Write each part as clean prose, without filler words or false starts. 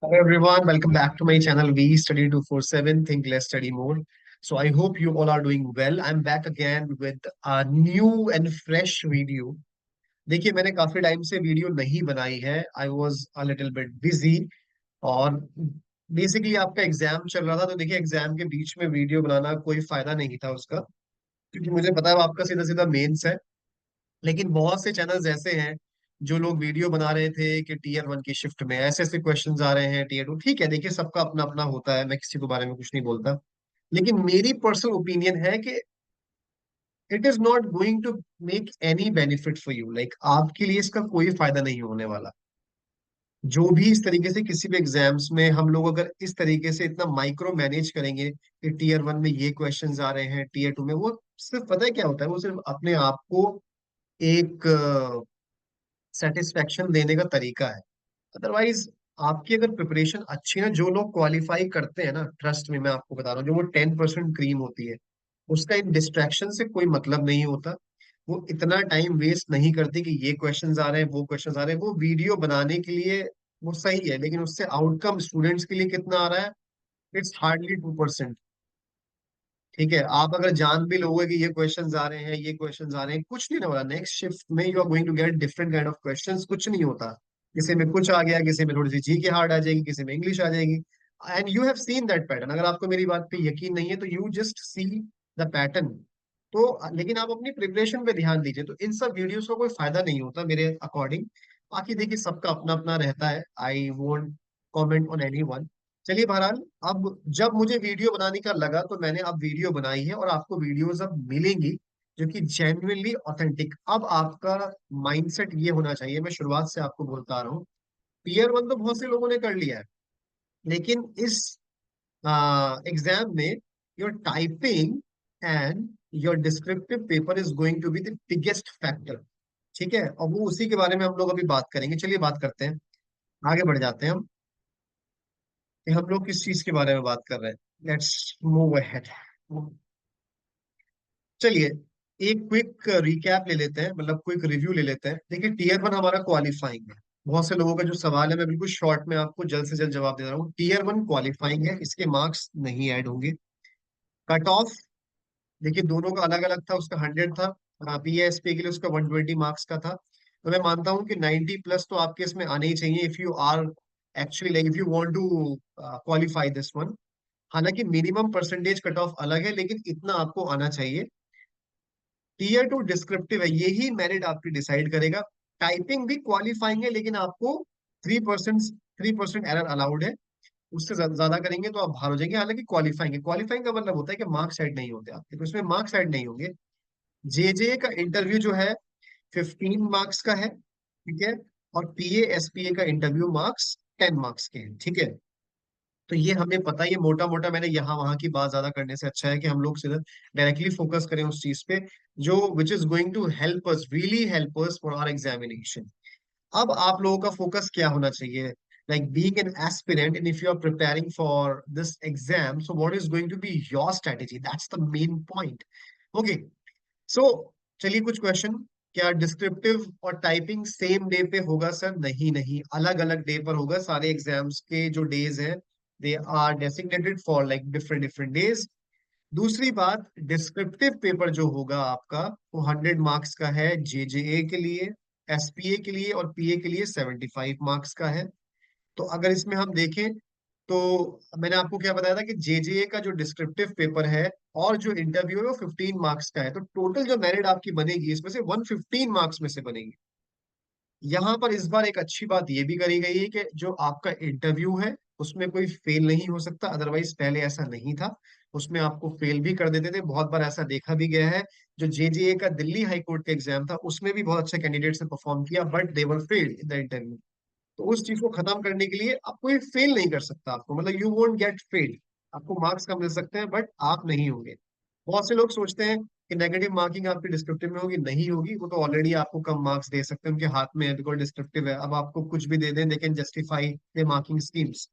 Hello everyone, welcome back to my channel We Study 247 Think Less Study More. So I hope you all are doing well. I'm back again with a new and fresh video. देखिए मैंने काफी time से video नहीं बनाई है. I was a little bit busy और basically आपका exam चल रहा था, तो देखिए एग्जाम के बीच में वीडियो बनाना कोई फायदा नहीं था उसका, क्योंकि मुझे पता है वो आपका सीधा सीधा मेंस है. लेकिन बहुत से चैनल्स ऐसे हैं जो लोग वीडियो बना रहे थे कि टीयर 1 की शिफ्ट में ऐसे ऐसे क्वेश्चंस आ रहे हैं. टीयर 2 ठीक है, देखिए सबका अपना अपना होता है, मैं किसी के बारे में कुछ नहीं बोलता. लेकिन मेरी पर्सनल ओपिनियन है कि it is not going to make any benefit for you. Like आपके लिए इसका कोई फायदा नहीं होने वाला. जो भी इस तरीके से किसी भी एग्जाम्स में हम लोग अगर इस तरीके से इतना माइक्रो मैनेज करेंगे कि टीयर 1 में ये क्वेश्चंस आ रहे हैं, टीयर 2 में वो सिर्फ पता है क्या होता है, वो सिर्फ अपने आप को एक सेटिस्फेक्शन देने का तरीका है. अदरवाइज आपकी अगर प्रिपरेशन अच्छी है, जो लोग क्वालिफाई करते हैं ना, ट्रस्ट में मैं आपको बता रहा हूँ, जो वो 10% क्रीम होती है, उसका इन डिस्ट्रैक्शन से कोई मतलब नहीं होता. वो इतना टाइम वेस्ट नहीं करती कि ये क्वेश्चंस आ रहे हैं, वो क्वेश्चंस आ रहे हैं. वो वीडियो बनाने के लिए वो सही है, लेकिन उससे आउटकम स्टूडेंट्स के लिए कितना आ रहा है? It's hardly 2%. ठीक है, आप अगर जान भी लोगे कि ये क्वेश्चंस आ रहे हैं, ये क्वेश्चंस आ रहे हैं, कुछ नहीं होगा. नेक्स्ट शिफ्ट में you are going to get different kind of questions. कुछ नहीं होता. किसी में कुछ आ गया, किसी में थोड़ी सी जी के हार्ड आ जाएगी, किसी में इंग्लिश आ जाएगी. And you have seen that pattern. अगर आपको मेरी बात पे यकीन नहीं है तो you just see the pattern. तो लेकिन आप अपनी प्रिपरेशन पे ध्यान दीजिए. तो इन सब वीडियोस का कोई फायदा नहीं होता मेरे अकॉर्डिंग. बाकी देखिए सबका अपना अपना रहता है. I won't comment on any. चलिए बहरहाल, अब जब मुझे वीडियो बनाने का लगा तो मैंने अब वीडियो बनाई है, और आपको वीडियोस अब मिलेंगी जो कि जेन्युइनली ऑथेंटिक. अब आपका माइंडसेट ये होना चाहिए, मैं शुरुआत से आपको बोलता आ रहा हूँ. टीयर 1 तो बहुत से लोगों ने कर लिया है, लेकिन इस एग्जाम में your typing and your descriptive paper is going to be the biggest factor. ठीक है, और वो उसी के बारे में हम लोग अभी बात करेंगे. चलिए बात करते हैं, आगे बढ़ जाते हैं हम कि हम लोग किस चीज के बारे में बात कर रहे हैं. Let's move ahead. चलिए एक क्विक रिकैप ले लेते हैं, मतलब क्विक रिव्यू ले लेते हैं. देखिए टीयर 1 हमारा क्वालिफाइंग है. बहुत से लोगों का जो सवाल है, मैं बिल्कुल शॉर्ट में आपको जल्द से जल्द जवाब दे रहा हूँ. टीयर 1 क्वालिफाइंग है, इसके मार्क्स नहीं ऐड होंगे. कट ऑफ देखिए दोनों का अलग अलग था. उसका 100 था, पीएसपी के लिए उसका 120 मार्क्स का था. तो मैं मानता हूँ कि 90+ तो आपके इसमें आने ही चाहिए if you are actually like if you want to qualify this one. हालांकि मिनिमम परसेंटेज कट ऑफ अलग है, लेकिन इतना आपको आना चाहिए. टीयर 2 डिस्क्रिप्टिव है, यही मेरिट आपकी डिसाइड करेगा. टाइपिंग भी क्वालिफाइंग है, लेकिन आपको 3% 3% एरर अलाउड है. उससे ज्यादा करेंगे तो आप बाहर हो जाएंगे. हालांकि क्वालिफाइंग है, क्वालिफाइंग का मतलब होता है कि मार्क्स ऐड नहीं होते आपके, तो इसमें मार्क्स ऐड नहीं होंगे. जेजे का इंटरव्यू जो है 15 मार्क्स का है. ठीक है, और पीए एसपीए का इंटरव्यू मार्क्स 10 मार्क्स के हैं. ठीक है, तो ये हमें पता है. ये मोटा मोटा मैंने यहाँ वहां की बात ज्यादा करने से अच्छा है कि हम लोग सीधा डायरेक्टली फोकस करें उस चीज पे जो which is going to help us, really help us for our examination. अब आप लोगों का फोकस क्या होना चाहिए? Like being an aspirant and if you are preparing for this exam, so what is going to be your strategy? That's the main point. Okay, so चलिए कुछ question. क्या डिस्क्रिप्टिव और टाइपिंग सेम डे पे होगा? Sir नहीं, नहीं, अलग अलग डे पर होगा. सारे एग्जाम्स के जो डेज हैं, they are designated for like different different days. दूसरी बात, डिस्क्रिप्टिव पेपर जो होगा आपका, वो 100 मार्क्स का है जेजेए के लिए, एसपीए के लिए और पीए के लिए 75 मार्क्स का है. तो अगर इसमें हम देखें तो मैंने आपको क्या बताया था कि जेजेए का जो डिस्क्रिप्टिव पेपर है और जो इंटरव्यू है वो 15 मार्क्स का है. तो टोटल जो मेरिट आपकी बनेगी इसमें से 115 मार्क्स में से बनेगी. यहाँ पर इस बार एक अच्छी बात ये भी करी गई है कि जो आपका इंटरव्यू है उसमें कोई फेल नहीं हो सकता. अदरवाइज पहले ऐसा नहीं था, उसमें आपको फेल भी कर देते थे. बहुत बार ऐसा देखा भी गया है. जो जेजेए का दिल्ली हाई कोर्ट का एग्जाम था, उसमें भी बहुत अच्छे कैंडिडेट्स ने परफॉर्म किया, but they were failed in the interview. तो उस चीज को खत्म करने के लिए आप कोई फेल नहीं कर सकता. आपको मतलब यू वोंट गेट फेल. आपको मार्क्स कम मिल सकते हैं बट आप नहीं होंगे. बहुत से लोग सोचते हैं कि नेगेटिव मार्किंग आपकी डिस्क्रिप्टिव में होगी. नहीं होगी, वो तो ऑलरेडी आपको कम मार्क्स दे सकते हैं, उनके हाथ में है, बिकॉज डिस्क्रिप्टिव है. अब आपको कुछ भी दे दें, they can justify the marking schemes.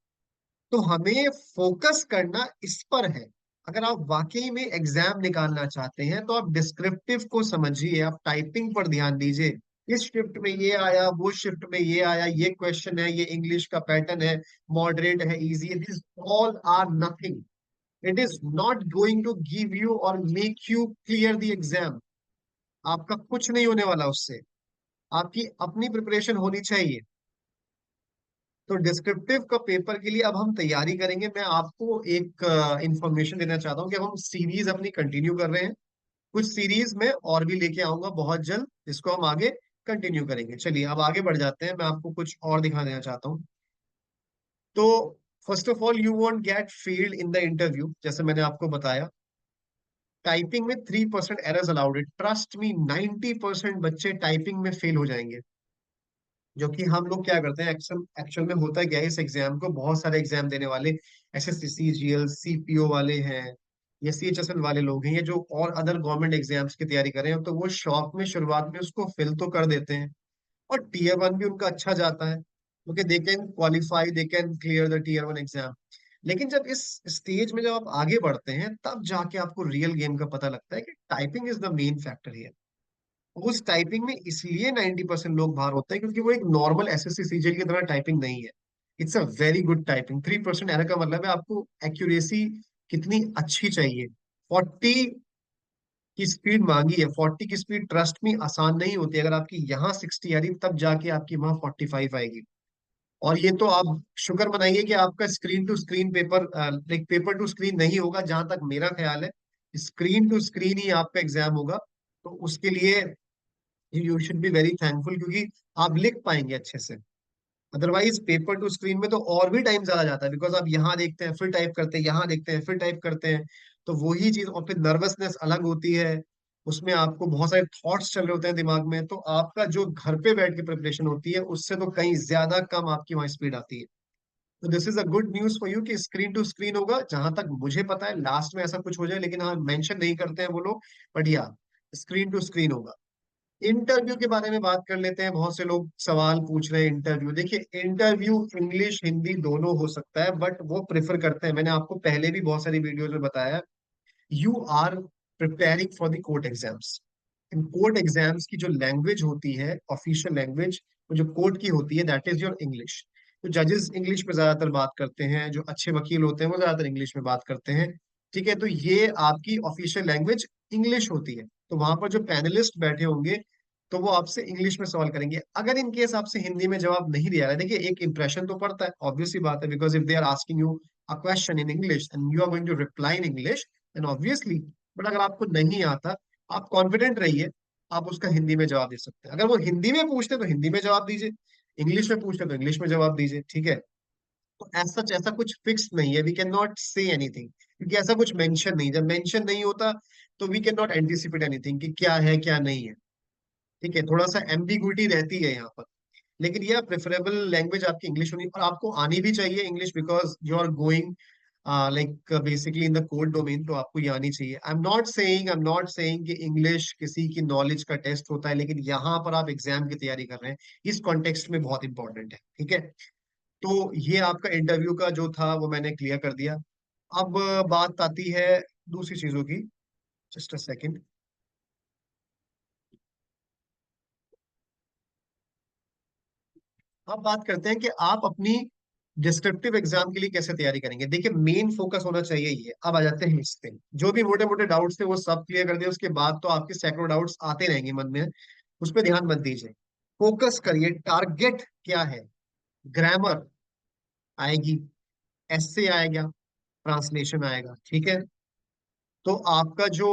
तो हमें फोकस करना इस पर है. अगर आप वाकई में एग्जाम निकालना चाहते हैं तो आप डिस्क्रिप्टिव को समझिए, आप टाइपिंग पर ध्यान दीजिए. इस शिफ्ट में ये आया, वो शिफ्ट में ये आया, ये क्वेश्चन है, ये इंग्लिश का पैटर्न है, मॉडरेट है, इजी है, this all are nothing. It is not going to give you or make you clear the exam. आपका कुछ नहीं होने वाला उससे। आपकी अपनी प्रिपरेशन होनी चाहिए। तो डिस्क्रिप्टिव का पेपर के लिए अब हम तैयारी करेंगे। मैं आपको एक इंफॉर्मेशन देना चाहता हूँ कि अब हम सीरीज अपनी कंटिन्यू कर रहे हैं। कुछ सीरीज में और भी लेके आऊंगा बहुत जल्द, इसको हम आगे कंटिन्यू करेंगे। चलिए अब आगे बढ़ जाते हैं, मैं आपको कुछ और दिखा देना चाहता हूँ। तो first of all, you won't get failed in the interview, जैसे मैंने आपको बताया। टाइपिंग में 3% एरर्स अलाउड है। ट्रस्ट मी, 90% बच्चे टाइपिंग में फेल हो जाएंगे। जो कि हम लोग क्या करते हैं, एक्चुअल एक्चुअल में होता क्या है, इस एग्जाम को बहुत सारे एग्जाम देने वाले एसएससी, जीएल, सीपीओ वाले हैं, या सीएचएसएल वाले लोग हैं, ये जो और अदर गवर्नमेंट एग्जाम्स की तैयारी कर रहे हैं, तो वो शौक में शुरुआत में उसको फिल तो कर देते हैं। और टीयर वन भी उनका अच्छा जाता है, क्योंकि they can qualify, they can clear the tier one exam. लेकिन जब इस स्टेज में जब आप आगे बढ़ते हैं, तब जाके आपको रियल गेम का पता लगता है कि typing is the main factor here. उस टाइपिंग में इसलिए 90% लोग बाहर होते हैं, क्योंकि वो एक नॉर्मल एसएससी सीजीएल की तरह टाइपिंग नहीं है। It's a very good typing. 3% error का मतलब है आपको एक्यूरेसी कितनी अच्छी चाहिए। 40 की स्पीड मांगी है। 40 की स्पीड ट्रस्ट में आसान नहीं होती। अगर आपकी यहाँ 60 आ रही, तब जाके आपकी वहां 45 आएगी। और ये तो आप शुक्र मनाइए कि आपका screen to screen paper, like paper to screen नहीं होगा, जहां तक मेरा ख्याल है। स्क्रीन टू स्क्रीन ही आपका एग्जाम होगा। तो उसके लिए you should be very thankful, क्योंकि आप लिख पाएंगे अच्छे से। अदरवाइज पेपर टू स्क्रीन में तो और भी टाइम ज्यादा जाता है, बिकॉज आप यहाँ देखते हैं, फिर टाइप करते हैं, यहाँ देखते हैं, फिर टाइप करते हैं। तो वही चीज, और फिर नर्वसनेस अलग होती है। उसमें आपको बहुत सारे थॉट्स चल रहे होते हैं दिमाग में, तो आपका जो घर पे बैठ के प्रिपरेशन होती है, उससे तो कहीं ज्यादा कम आपकी वहाँ स्पीड आती है। तो this is a good news for you कि स्क्रीन टू स्क्रीन होगा। जहां तक मुझे पता है, लास्ट में ऐसा कुछ हो जाए, लेकिन हाँ मेंशन नहीं करते हैं वो लोग। बट या, स्क्रीन टू स्क्रीन होगा। इंटरव्यू के बारे में बात कर लेते हैं। बहुत से लोग सवाल पूछ रहे हैं इंटरव्यू। देखिए, इंटरव्यू इंग्लिश हिंदी दोनों हो सकता है, बट वो प्रेफर करते हैं, मैंने आपको पहले भी बहुत सारी वीडियोज में बताया, you are preparing for the court exams. इन कोर्ट एग्जाम्स की जो लैंग्वेज होती है, ऑफिशियल लैंग्वेज, वो जो कोर्ट की होती है, दैट इज योर इंग्लिश। तो जजेस इंग्लिश में ज्यादातर बात करते हैं, जो अच्छे वकील होते हैं वो ज्यादातर इंग्लिश में बात करते हैं। ठीक है, तो ये आपकी ऑफिशियल लैंग्वेज इंग्लिश होती है। तो वहां पर जो पैनलिस्ट बैठे होंगे, तो वो आपसे इंग्लिश में सवाल करेंगे। अगर इन केस आपसे हिंदी में जवाब नहीं दिया है, देखिए एक इंप्रेशन तो पड़ता है, ऑब्वियसली बात है, because if they are asking you a question in English and you are going to reply in English, then obviously. But अगर आपको नहीं आता, आप कॉन्फिडेंट रहिए, आप उसका हिंदी में जवाब दे सकते हैं। अगर वो हिंदी में पूछते तो हिंदी में जवाब दीजिए, इंग्लिश में पूछते तो इंग्लिश में जवाब दीजिए। ठीक है, तो ऐसा ऐसा कुछ फिक्स नहीं है, we can not say anything, क्योंकि ऐसा कुछ मेंशन नहीं। जब मेंशन नहीं होता, तो we can not anticipate anything कि क्या है क्या नहीं है। ठीक है, थोड़ा सा एम्बिगुइटी रहती है यहाँ पर। लेकिन यह प्रेफरेबल लैंग्वेज आपकी इंग्लिश होनी, और आपको आनी भी चाहिए English, because you are going like basically in the code domain, तो आपको ये आनी चाहिए। आई एम नॉट सेइंग कि इंग्लिश किसी की नॉलेज का टेस्ट होता है, लेकिन यहाँ पर आप एग्जाम की तैयारी कर रहे हैं, इस कॉन्टेक्स्ट में बहुत इंपॉर्टेंट है। ठीक है, तो ये आपका इंटरव्यू का जो था वो मैंने क्लियर कर दिया। अब बात आती है दूसरी चीजों की। Just a second. अब बात करते हैं कि आप अपनी डिस्क्रिप्टिव एग्जाम के लिए कैसे तैयारी करेंगे। देखिए, मेन फोकस होना चाहिए ये। अब आ जाते हैं इस पे, जो भी मोटे मोटे डाउट्स थे वो सब क्लियर कर दिए, उसके बाद तो आपके सैकड़ों डाउट्स आते रहेंगे मन में, उस पर ध्यान मत दीजिए। फोकस करिए, टारगेट क्या है। ग्रामर आएगी, एससे आएगा, ट्रांसलेशन आएगा। ठीक है, तो आपका जो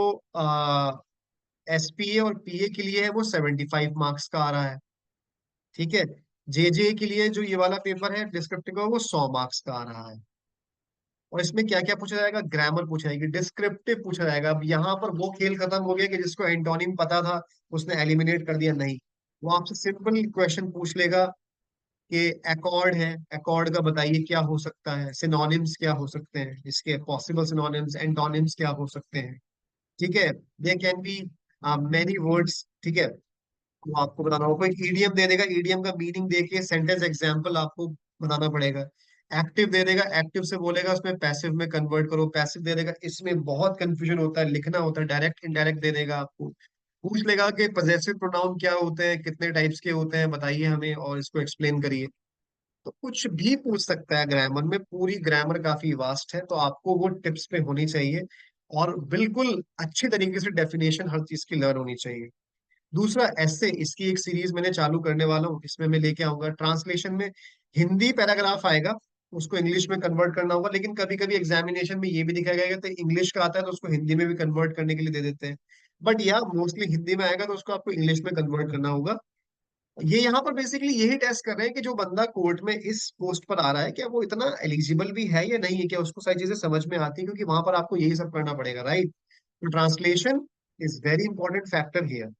एसपीए और पीए के लिए है, वो 75 मार्क्स का आ रहा है। ठीक है, जेजे के लिए जो ये वाला पेपर है डिस्क्रिप्टिव का, वो 100 मार्क्स का आ रहा है। और इसमें क्या क्या पूछा जाएगा, ग्रामर पूछा जाएगी, डिस्क्रिप्टिव पूछा जाएगा। अब यहाँ पर वो खेल खत्म हो गया कि जिसको एंटोनिम पता था उसने एलिमिनेट कर दिया, नहीं। वो आपसे सिंपल क्वेश्चन पूछ लेगा कि एकॉर्ड है, एकॉर्ड का बताइए क्या हो सकता है, सिनोनिम्स क्या हो सकते हैं, इसके पॉसिबल सिनोनिम्स, एंटोनिम्स क्या हो सकते हैं। ठीक है, they can be many words. ठीक है, वो आपको बताना होगा। एक ईडीएम दे देगा, ईडीएम का मीनिंग देके सेंटेंस एग्जांपल आपको बताना पड़ेगा। एक्टिव दे देगा, एक्टिव से बोलेगा उसमें पैसिव में कन्वर्ट करो। पैसिव दे देगा, इसमें बहुत कंफ्यूजन होता है, लिखना होता है, डायरेक्ट इनडायरेक्ट दे देगा आपको। पूछ लेगा कि पजेसिव प्रोनाउन क्या होते हैं, कितने टाइप्स के होते हैं, बताइए हमें और इसको एक्सप्लेन करिए। तो कुछ भी पूछ सकता है ग्रामर में, पूरी ग्रामर काफी वास्ट है, तो आपको वो टिप्स पे होनी चाहिए और बिल्कुल अच्छे तरीके से डेफिनेशन हर चीज की लर्न होनी चाहिए। दूसरा एसे, इसकी एक सीरीज मैंने चालू करने वाला हूँ, इसमें मैं लेके आऊंगा ट्रांसलेशन में हिंदी पैराग्राफ आएगा, उसको इंग्लिश में कन्वर्ट करना होगा, लेकिन कभी कभी एग्जामिनेशन में ये भी दिखाया जाएगा तो इंग्लिश का आता है तो उसको हिंदी में भी कन्वर्ट करने के लिए दे देते हैं। बट या मोस्टली हिंदी में आएगा तो उसको आपको इंग्लिश में कन्वर्ट करना होगा। ये यहाँ पर बेसिकली यही टेस्ट कर रहे हैं कि जो बंदा कोर्ट में इस पोस्ट पर आ रहा है क्या वो इतना एलिजिबल भी है या नहीं है, क्या उसको सारी चीजें समझ में आती है, क्योंकि वहां पर आपको यही सब करना पड़ेगा, राइट। तो translation is very important factor here.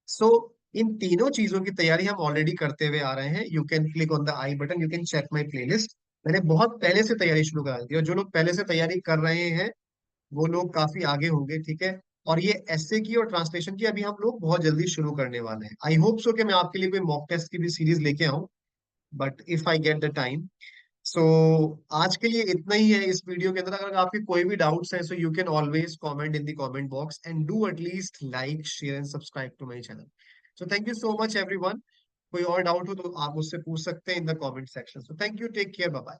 So इन तीनों चीजों की तैयारी हम ऑलरेडी करते हुए आ रहे हैं। You can click on the I button, you can check my playlist. मैंने बहुत पहले से तैयारी शुरू करा दी, और जो लोग पहले से तैयारी कर रहे हैं वो लोग काफी आगे होंगे, ठीक है। और ये एसए की और ट्रांसलेशन की अभी हम लोग बहुत जल्दी शुरू करने वाले हैं। आई होप सो कि मैं आपके लिए कोई मॉक टेस्ट की भी सीरीज लेके आऊं, but if I get the time. So आज के लिए इतना ही है इस वीडियो के अंदर। अगर आपके कोई भी डाउट्स हैं, so you can always comment in the comment box and do at least like share and subscribe to my channel. So thank you so much everyone. कोई और डाउट हो तो आप मुझसे पूछ सकते हैं in the comment section. So thank you, take care, bye bye.